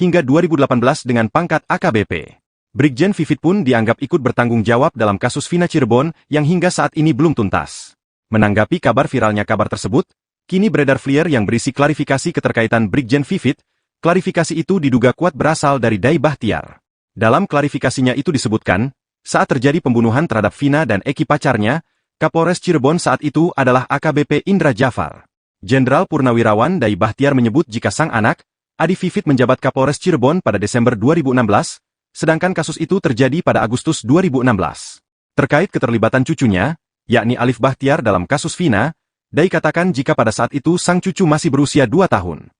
hingga 2018 dengan pangkat AKBP. Brigjen Vivit pun dianggap ikut bertanggung jawab dalam kasus Vina Cirebon yang hingga saat ini belum tuntas. Menanggapi kabar viralnya kabar tersebut, kini beredar flyer yang berisi klarifikasi keterkaitan Brigjen Vivit. Klarifikasi itu diduga kuat berasal dari Dai Bahtiar. Dalam klarifikasinya itu disebutkan, saat terjadi pembunuhan terhadap Vina dan Eki pacarnya, Kapolres Cirebon saat itu adalah AKBP Indra Jafar. Jenderal Purnawirawan Dai Bahtiar menyebut jika sang anak, Adi Vivit menjabat Kapolres Cirebon pada Desember 2016, sedangkan kasus itu terjadi pada Agustus 2016. Terkait keterlibatan cucunya, yakni Alif Bahtiar dalam kasus Vina, Dai katakan jika pada saat itu sang cucu masih berusia 2 tahun.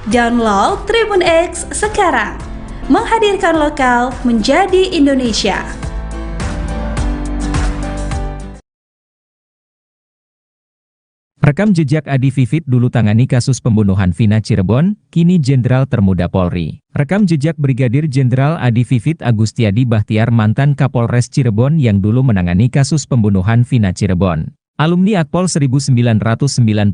Download Tribun X sekarang, menghadirkan lokal menjadi Indonesia. Rekam jejak Adi Vivit dulu tangani kasus pembunuhan Vina Cirebon, kini Jenderal termuda Polri. Rekam jejak Brigadir Jenderal Adi Vivit Agustiadi Bahtiar mantan Kapolres Cirebon yang dulu menangani kasus pembunuhan Vina Cirebon. Alumni Akpol 1998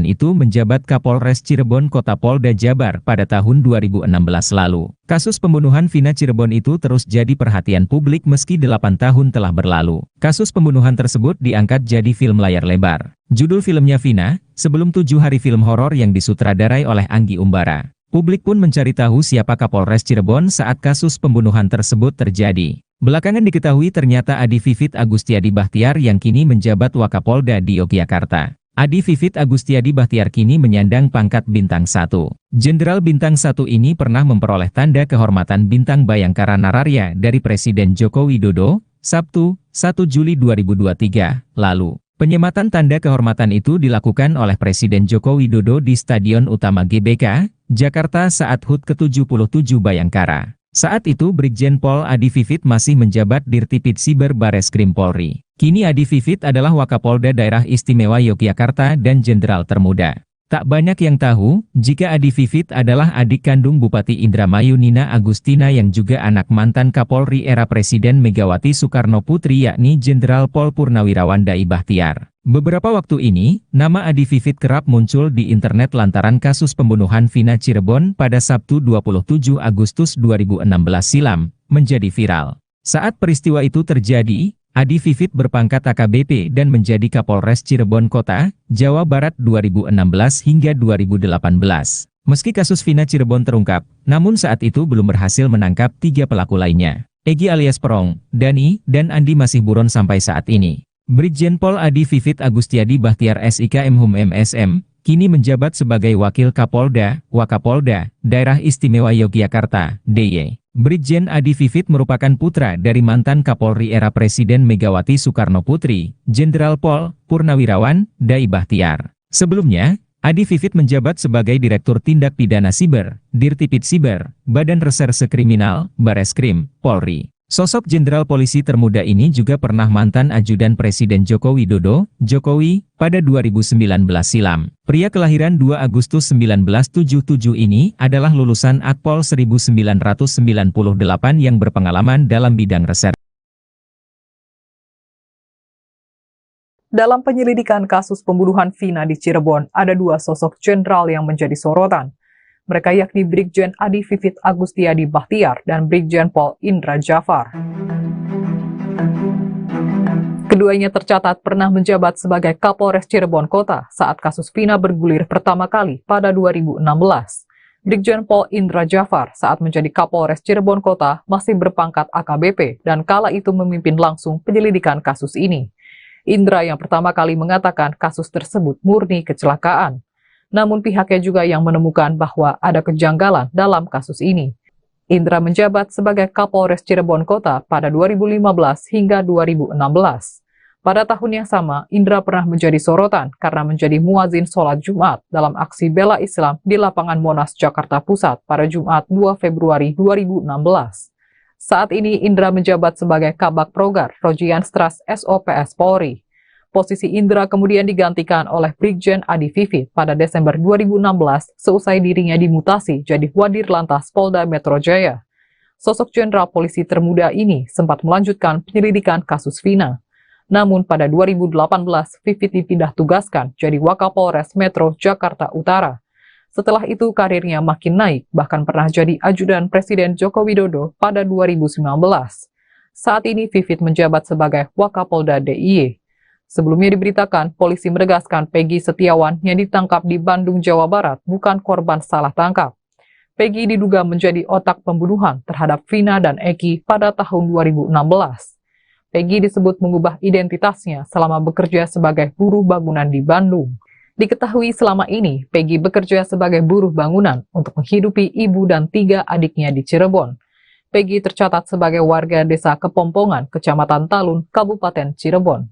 itu menjabat Kapolres Cirebon Kota Polda Jabar pada tahun 2016 lalu. Kasus pembunuhan Vina Cirebon itu terus jadi perhatian publik meski 8 tahun telah berlalu. Kasus pembunuhan tersebut diangkat jadi film layar lebar. Judul filmnya Vina, sebelum 7 hari film horor yang disutradarai oleh Anggi Umbara. Publik pun mencari tahu siapa Kapolres Cirebon saat kasus pembunuhan tersebut terjadi. Belakangan diketahui ternyata Adi Vivit Agustiadi Bahtiar yang kini menjabat Wakapolda di Yogyakarta. Adi Vivit Agustiadi Bahtiar kini menyandang pangkat Bintang 1. Jenderal Bintang 1 ini pernah memperoleh tanda kehormatan Bintang Bayangkara Nararya dari Presiden Joko Widodo, Sabtu, 1 Juli 2023, lalu. Penyematan tanda kehormatan itu dilakukan oleh Presiden Joko Widodo di Stadion Utama GBK, Jakarta saat HUT ke-77 Bayangkara. Saat itu Brigjen Pol Adi Vivit masih menjabat Dirtipid Siber Bareskrim Polri. Kini Adi Vivit adalah Wakapolda Daerah Istimewa Yogyakarta dan Jenderal termuda. Tak banyak yang tahu, jika Adi Vivit adalah adik kandung Bupati Indramayu Nina Agustina yang juga anak mantan Kapolri era Presiden Megawati Soekarno Putri yakni Jenderal Pol Purnawirawan Dai Bahtiar. Beberapa waktu ini, nama Adi Vivit kerap muncul di internet lantaran kasus pembunuhan Vina Cirebon pada Sabtu 27 Agustus 2016 silam, menjadi viral. Saat peristiwa itu terjadi, Adi Vivit berpangkat AKBP dan menjadi Kapolres Cirebon Kota, Jawa Barat 2016 hingga 2018. Meski kasus Vina Cirebon terungkap, namun saat itu belum berhasil menangkap 3 pelaku lainnya. Egy alias Perong, Dani, dan Andi masih buron sampai saat ini. Brigjen Pol Adi Vivit Agustiadi Bahtiar SIK Mhum MSM, kini menjabat sebagai Wakil Kapolda, Wakapolda, Daerah Istimewa Yogyakarta, DIY. Brigjen Adi Vivit merupakan putra dari mantan Kapolri era Presiden Megawati Soekarno Putri, Jenderal Pol Purnawirawan Dai Bahtiar. Sebelumnya, Adi Vivit menjabat sebagai Direktur Tindak Pidana Siber, Dirtipid Siber, Badan Reserse Kriminal, Bareskrim, Polri. Sosok Jenderal Polisi termuda ini juga pernah mantan ajudan Presiden Joko Widodo, Jokowi, pada 2019 silam. Pria kelahiran 2 Agustus 1977 ini adalah lulusan Akpol 1998 yang berpengalaman dalam bidang reserse. Dalam penyelidikan kasus pembunuhan Vina di Cirebon, ada 2 sosok jenderal yang menjadi sorotan. Mereka yakni Brigjen Adi Vivit Agustiadi Bahtiar dan Brigjen Pol Indra Jafar. Keduanya tercatat pernah menjabat sebagai Kapolres Cirebon Kota saat kasus Vina bergulir pertama kali pada 2016. Brigjen Pol Indra Jafar saat menjadi Kapolres Cirebon Kota masih berpangkat AKBP dan kala itu memimpin langsung penyelidikan kasus ini. Indra yang pertama kali mengatakan kasus tersebut murni kecelakaan. Namun pihaknya juga yang menemukan bahwa ada kejanggalan dalam kasus ini. Indra menjabat sebagai Kapolres Cirebon Kota pada 2015 hingga 2016. Pada tahun yang sama, Indra pernah menjadi sorotan karena menjadi muazin sholat Jumat dalam aksi bela Islam di lapangan Monas, Jakarta Pusat pada Jumat 2 Februari 2016. Saat ini Indra menjabat sebagai Kabak Progar Rojianstras SOPS Polri. Posisi Indra kemudian digantikan oleh Brigjen Adi Vivit pada Desember 2016 seusai dirinya dimutasi jadi Wadir Lantas Polda Metro Jaya. Sosok jenderal polisi termuda ini sempat melanjutkan penyelidikan kasus Vina. Namun pada 2018, Vivit dipindah tugaskan jadi Wakapolres Metro Jakarta Utara. Setelah itu karirnya makin naik, bahkan pernah jadi ajudan Presiden Joko Widodo pada 2019. Saat ini Vivit menjabat sebagai Wakapolda DIY. Sebelumnya diberitakan, polisi menegaskan Peggy Setiawan yang ditangkap di Bandung, Jawa Barat bukan korban salah tangkap. Peggy diduga menjadi otak pembunuhan terhadap Vina dan Eki pada tahun 2016. Peggy disebut mengubah identitasnya selama bekerja sebagai buruh bangunan di Bandung. Diketahui selama ini, Peggy bekerja sebagai buruh bangunan untuk menghidupi ibu dan 3 adiknya di Cirebon. Peggy tercatat sebagai warga desa Kepompongan, Kecamatan Talun, Kabupaten Cirebon.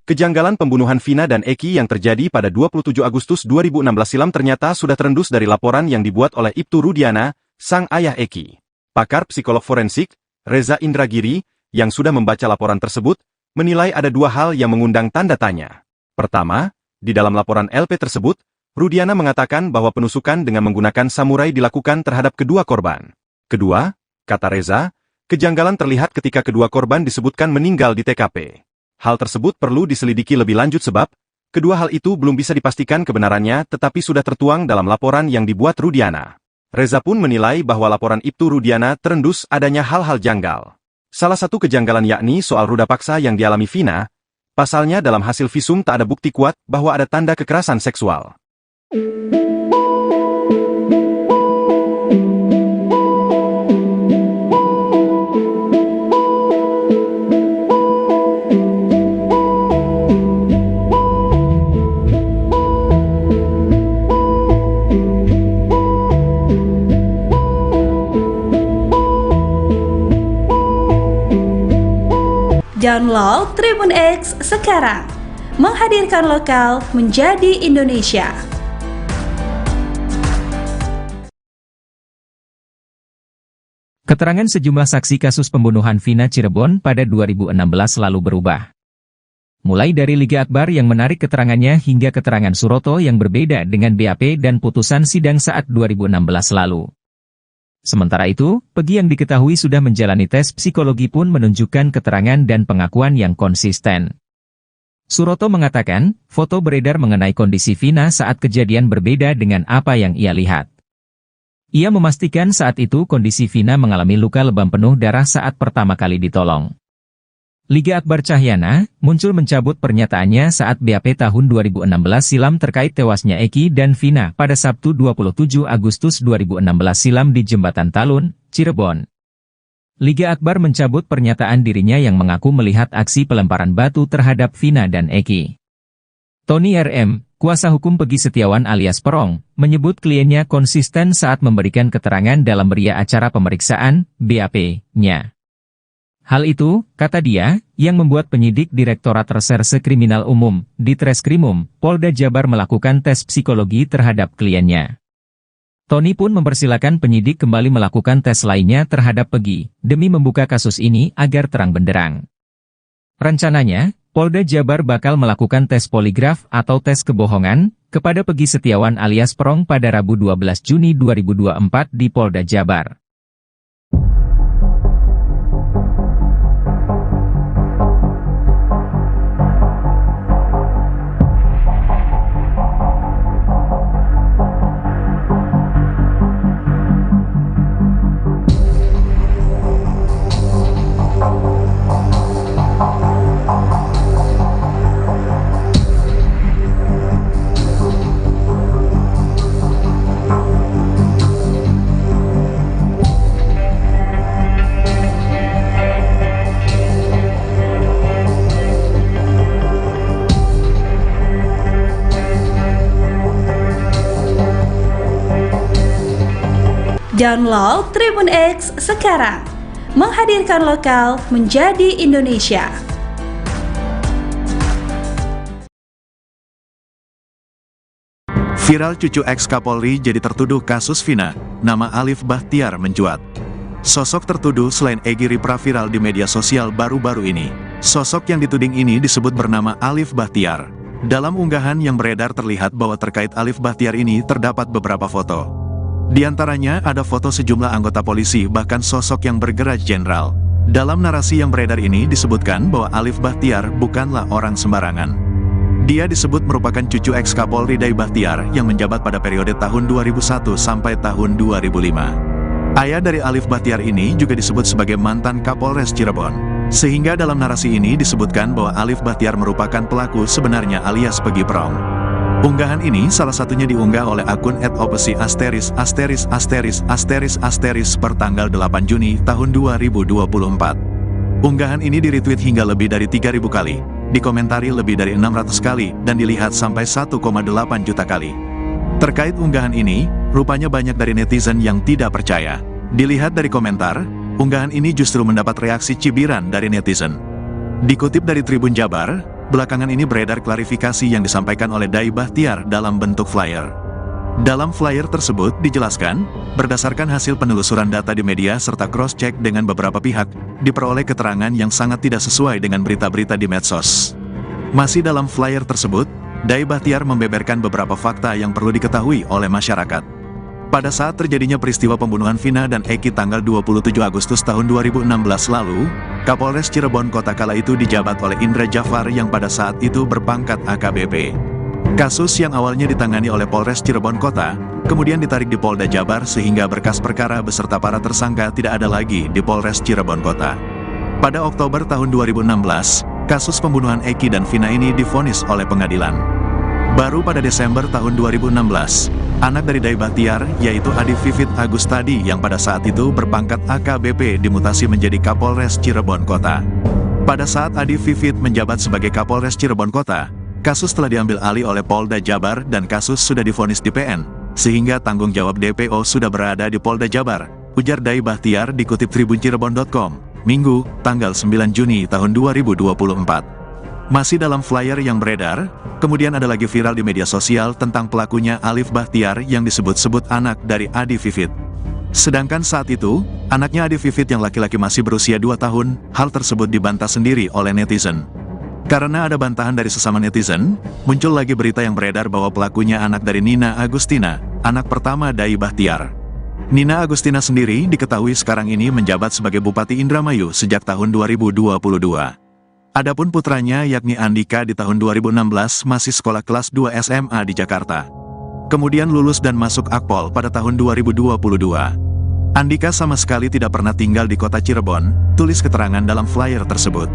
Kejanggalan pembunuhan Vina dan Eki yang terjadi pada 27 Agustus 2016 silam ternyata sudah terendus dari laporan yang dibuat oleh Ibtu Rudiana, sang ayah Eki. Pakar psikolog forensik, Reza Indragiri, yang sudah membaca laporan tersebut, menilai ada 2 hal yang mengundang tanda tanya. Pertama, di dalam laporan LP tersebut, Rudiana mengatakan bahwa penusukan dengan menggunakan samurai dilakukan terhadap kedua korban. Kedua, kata Reza, kejanggalan terlihat ketika kedua korban disebutkan meninggal di TKP. Hal tersebut perlu diselidiki lebih lanjut sebab, kedua hal itu belum bisa dipastikan kebenarannya tetapi sudah tertuang dalam laporan yang dibuat Rudiana. Reza pun menilai bahwa laporan Ibtu Rudiana terendus adanya hal-hal janggal. Salah satu kejanggalan yakni soal ruda paksa yang dialami Vina, pasalnya dalam hasil visum tak ada bukti kuat bahwa ada tanda kekerasan seksual. Download Tribun X sekarang, menghadirkan lokal menjadi Indonesia. Keterangan sejumlah saksi kasus pembunuhan Vina Cirebon pada 2016 lalu berubah. Mulai dari Liga Akbar yang menarik keterangannya hingga keterangan Suroto yang berbeda dengan BAP dan putusan sidang saat 2016 lalu. Sementara itu, Peggy yang diketahui sudah menjalani tes psikologi pun menunjukkan keterangan dan pengakuan yang konsisten. Suroto mengatakan, foto beredar mengenai kondisi Vina saat kejadian berbeda dengan apa yang ia lihat. Ia memastikan saat itu kondisi Vina mengalami luka lebam penuh darah saat pertama kali ditolong. Liga Akbar Cahyana, muncul mencabut pernyataannya saat BAP tahun 2016 silam terkait tewasnya Eki dan Vina pada Sabtu 27 Agustus 2016 silam di Jembatan Talun, Cirebon. Liga Akbar mencabut pernyataan dirinya yang mengaku melihat aksi pelemparan batu terhadap Vina dan Eki. Tony RM, kuasa hukum Pegi Setiawan alias Perong, menyebut kliennya konsisten saat memberikan keterangan dalam meriah acara pemeriksaan BAP-nya. Hal itu, kata dia, yang membuat penyidik Direktorat Reserse Kriminal Umum, Ditreskrimum, Polda Jabar melakukan tes psikologi terhadap kliennya. Tony pun mempersilakan penyidik kembali melakukan tes lainnya terhadap Pegi, demi membuka kasus ini agar terang benderang. Rencananya, Polda Jabar bakal melakukan tes poligraf atau tes kebohongan kepada Pegi Setiawan alias Perong pada Rabu 12 Juni 2024 di Polda Jabar. Download Tribun X sekarang, menghadirkan lokal menjadi Indonesia. Viral cucu ex-Kapolri jadi tertuduh kasus Vina, nama Alif Bahtiar mencuat. Sosok tertuduh selain Egy Ripra viral di media sosial baru-baru ini. Sosok yang dituding ini disebut bernama Alif Bahtiar. Dalam unggahan yang beredar terlihat bahwa terkait Alif Bahtiar ini terdapat beberapa foto. Di antaranya ada foto sejumlah anggota polisi bahkan sosok yang bergerak jenderal. Dalam narasi yang beredar ini disebutkan bahwa Alif Bahtiar bukanlah orang sembarangan. Dia disebut merupakan cucu ex-Kapolri Dai Bahtiar yang menjabat pada periode tahun 2001 sampai tahun 2005. Ayah dari Alif Bahtiar ini juga disebut sebagai mantan Kapolres Cirebon. Sehingga dalam narasi ini disebutkan bahwa Alif Bahtiar merupakan pelaku sebenarnya alias Pegi Perong. Unggahan ini salah satunya diunggah oleh akun @opesi **** per tanggal 8 Juni tahun 2024. Unggahan ini di-retweet hingga lebih dari 3.000 kali, dikomentari lebih dari 600 kali, dan dilihat sampai 1,8 juta kali. Terkait unggahan ini, rupanya banyak dari netizen yang tidak percaya. Dilihat dari komentar, unggahan ini justru mendapat reaksi cibiran dari netizen. Dikutip dari Tribun Jabar, belakangan ini beredar klarifikasi yang disampaikan oleh Dai Bahtiar dalam bentuk flyer. Dalam flyer tersebut dijelaskan, berdasarkan hasil penelusuran data di media serta cross-check dengan beberapa pihak, diperoleh keterangan yang sangat tidak sesuai dengan berita-berita di medsos. Masih dalam flyer tersebut, Dai Bahtiar membeberkan beberapa fakta yang perlu diketahui oleh masyarakat. Pada saat terjadinya peristiwa pembunuhan Vina dan Eki tanggal 27 Agustus tahun 2016 lalu, Kapolres Cirebon Kota kala itu dijabat oleh Indra Jafar yang pada saat itu berpangkat AKBP. Kasus yang awalnya ditangani oleh Polres Cirebon Kota, kemudian ditarik di Polda Jabar sehingga berkas perkara beserta para tersangka tidak ada lagi di Polres Cirebon Kota. Pada Oktober tahun 2016, kasus pembunuhan Eki dan Vina ini divonis oleh pengadilan. Baru pada Desember tahun 2016, anak dari Dai Bahtiar, yaitu Adi Vivit Agustadi yang pada saat itu berpangkat AKBP dimutasi menjadi Kapolres Cirebon Kota. Pada saat Adi Vivit menjabat sebagai Kapolres Cirebon Kota, kasus telah diambil alih oleh Polda Jabar dan kasus sudah divonis di PN, sehingga tanggung jawab DPO sudah berada di Polda Jabar, ujar Dai Bahtiar dikutip tribuncirebon.com, Minggu, tanggal 9 Juni tahun 2024. Masih dalam flyer yang beredar, kemudian ada lagi viral di media sosial tentang pelakunya Alif Bahtiar yang disebut-sebut anak dari Adi Vivit. Sedangkan saat itu, anaknya Adi Vivit yang laki-laki masih berusia 2 tahun, hal tersebut dibantah sendiri oleh netizen. Karena ada bantahan dari sesama netizen, muncul lagi berita yang beredar bahwa pelakunya anak dari Nina Agustina, anak pertama Dai Bahtiar. Nina Agustina sendiri diketahui sekarang ini menjabat sebagai Bupati Indramayu sejak tahun 2022. Adapun putranya yakni Andika di tahun 2016 masih sekolah kelas 2 SMA di Jakarta. Kemudian lulus dan masuk Akpol pada tahun 2022. Andika sama sekali tidak pernah tinggal di kota Cirebon, tulis keterangan dalam flyer tersebut.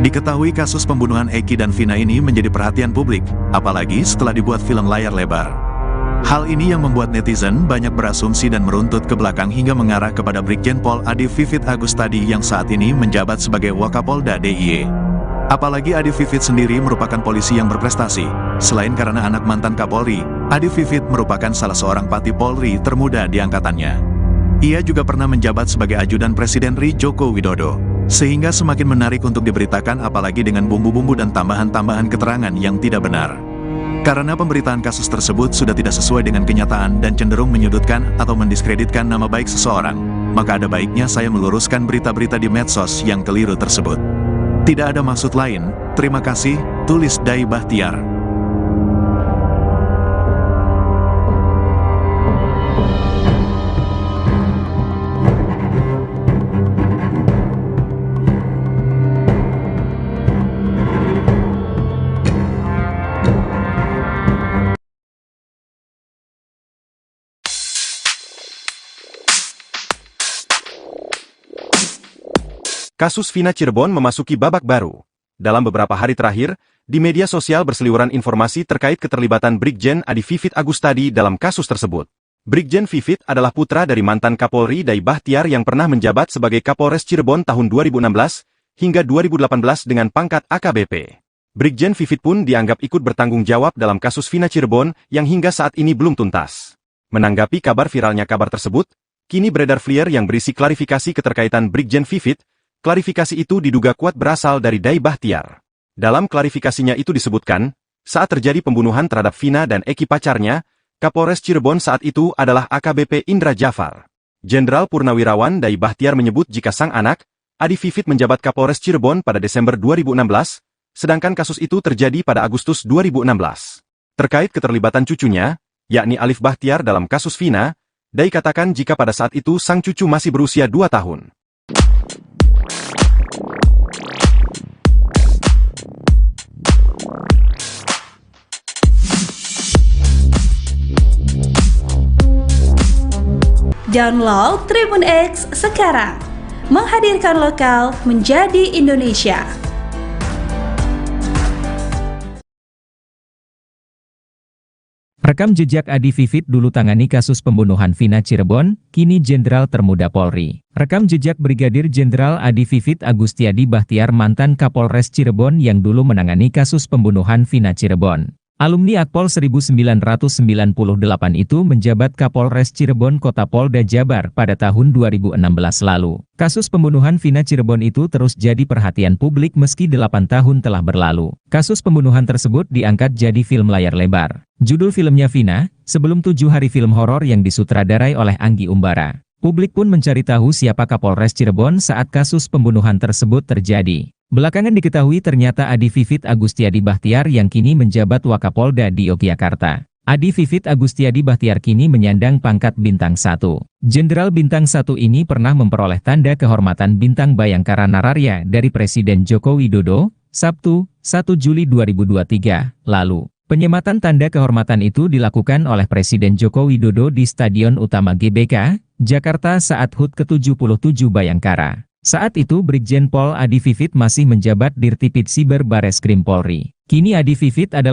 Diketahui kasus pembunuhan Eki dan Vina ini menjadi perhatian publik, apalagi setelah dibuat film layar lebar. Hal ini yang membuat netizen banyak berasumsi dan meruntut ke belakang hingga mengarah kepada Brigjen Pol Adi Vivit Agustadi yang saat ini menjabat sebagai Wakapolda DIY. Apalagi Adi Vivit sendiri merupakan polisi yang berprestasi. Selain karena anak mantan Kapolri, Adi Vivit merupakan salah seorang Pati Polri termuda di angkatannya. Ia juga pernah menjabat sebagai ajudan Presiden RI Joko Widodo. Sehingga semakin menarik untuk diberitakan apalagi dengan bumbu-bumbu dan tambahan-tambahan keterangan yang tidak benar. Karena pemberitaan kasus tersebut sudah tidak sesuai dengan kenyataan dan cenderung menyudutkan atau mendiskreditkan nama baik seseorang, maka ada baiknya saya meluruskan berita-berita di medsos yang keliru tersebut. Tidak ada maksud lain, terima kasih, tulis Dai Bahtiar. Kasus Vina Cirebon memasuki babak baru. Dalam beberapa hari terakhir, di media sosial berseliweran informasi terkait keterlibatan Brigjen Adi Vivit Agustadi dalam kasus tersebut. Brigjen Vivit adalah putra dari mantan Kapolri Dai Bahtiar yang pernah menjabat sebagai Kapolres Cirebon tahun 2016 hingga 2018 dengan pangkat AKBP. Brigjen Vivit pun dianggap ikut bertanggung jawab dalam kasus Vina Cirebon yang hingga saat ini belum tuntas. Menanggapi kabar viralnya kabar tersebut, kini beredar flyer yang berisi klarifikasi keterkaitan Brigjen Vivit. Klarifikasi itu diduga kuat berasal dari Dai Bahtiar. Dalam klarifikasinya itu disebutkan, saat terjadi pembunuhan terhadap Vina dan Eki pacarnya, Kapolres Cirebon saat itu adalah AKBP Indra Jafar. Jenderal Purnawirawan Dai Bahtiar menyebut jika sang anak, Adi Vivit menjabat Kapolres Cirebon pada Desember 2016, sedangkan kasus itu terjadi pada Agustus 2016. Terkait keterlibatan cucunya, yakni Alif Bahtiar dalam kasus Vina, Dai katakan jika pada saat itu sang cucu masih berusia 2 tahun. Download Tribun X sekarang, menghadirkan lokal menjadi Indonesia. Rekam jejak Adi Vivit dulu tangani kasus pembunuhan Vina Cirebon, kini Jenderal Termuda Polri. Rekam jejak Brigadir Jenderal Adi Vivit Agustiadi Bahtiar mantan Kapolres Cirebon yang dulu menangani kasus pembunuhan Vina Cirebon. Alumni Akpol 1998 itu menjabat Kapolres Cirebon Kota Polda Jabar pada tahun 2016 lalu. Kasus pembunuhan Vina Cirebon itu terus jadi perhatian publik meski 8 tahun telah berlalu. Kasus pembunuhan tersebut diangkat jadi film layar lebar. Judul filmnya Vina, sebelum 7 hari film horor yang disutradarai oleh Anggi Umbara. Publik pun mencari tahu siapa Kapolres Cirebon saat kasus pembunuhan tersebut terjadi. Belakangan diketahui ternyata Adi Vivit Agustiadi Bahtiar yang kini menjabat Wakapolda di Yogyakarta. Adi Vivit Agustiadi Bahtiar kini menyandang pangkat Bintang 1. Jenderal Bintang 1 ini pernah memperoleh tanda kehormatan Bintang Bayangkara Nararya dari Presiden Joko Widodo, Sabtu, 1 Juli 2023, lalu. Penyematan tanda kehormatan itu dilakukan oleh Presiden Joko Widodo di Stadion Utama GBK, Jakarta saat HUT ke-77 Bayangkara. Saat itu Brigjen Pol Adi Vivit masih menjabat Dirtipid Siber Bareskrim Polri. Kini Adi Vivit adalah